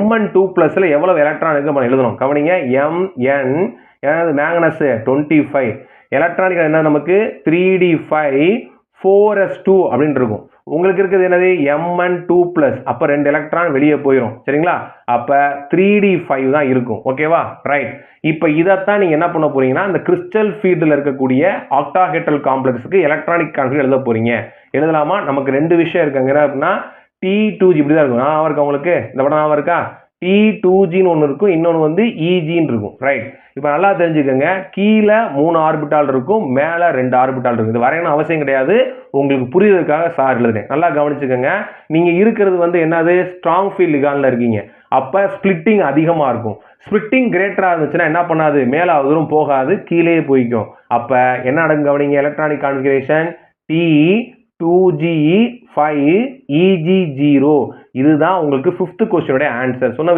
Mn2+ல எவ்வளவு எலக்ட்ரான் இருக்கு நம்ம எழுதணும். கவனிங்க, Mn ஏதாவது மேங்கனஸ் 25, எலக்ட்ரானிக் என்ன நமக்கு 3d5 4s2 அப்படின்னு இருக்கும். உங்களுக்கு இருக்குது என்னது Mn2+, அப்ப 2 எலக்ட்ரான் வெளியே போயிடும். சரிங்களா? அப்ப 3d5 தான் இருக்கும். ஓகேவா? ரைட். இப்போ இதைத்தான் நீங்க என்ன பண்ண போறீங்கன்னா இந்த கிறிஸ்டல் ஃபீல்டில் இருக்கக்கூடிய ஆக்டாஹெட்ரல் காம்ப்ளெக்ஸுக்கு எலக்ட்ரானிக் கான்ஃபிகரேஷன் எழுத போறீங்க. எழுதலாமா? நமக்கு 2 விஷயம் இருக்குங்க. என்ன அப்படின்னா T2G இப்படி தான் இருக்கும். நான் இருக்கா உங்களுக்கு இந்த படம் நான் இருக்கா? T2Gன்னு ஒன்று இருக்கும், இன்னொன்று வந்து EGன்னு இருக்கும். ரைட். இப்போ நல்லா தெரிஞ்சுக்கோங்க, கீழே 3 ஆர்பிட்டால் இருக்கும், மேலே 2 ஆர்பிட்டால் இருக்கும். இது வரையணும் அவசியம் கிடையாது, உங்களுக்கு புரியுறதுக்காக சார் எழுதுறேன். நல்லா கவனிச்சுக்கோங்க. நீங்கள் இருக்கிறது வந்து என்னது ஸ்ட்ராங் ஃபீல்ட் லிகானில் இருக்கீங்க. அப்போ ஸ்பிளிட்டிங் அதிகமாக இருக்கும். ஸ்பிளிட்டிங் கிரேட்டராக இருந்துச்சுன்னா என்ன பண்ணாது, மேலே தூரம் போகாது, கீழே போய்க்கும். அப்போ என்ன நடக்கும் கவனிங்க, எலக்ட்ரானிக் கான்ஃபிகரேஷன் T2Ge5 Eg0. இதுதான் உங்களுக்கு 5th கொஸ்டினோட ஆன்சர். சொன்ன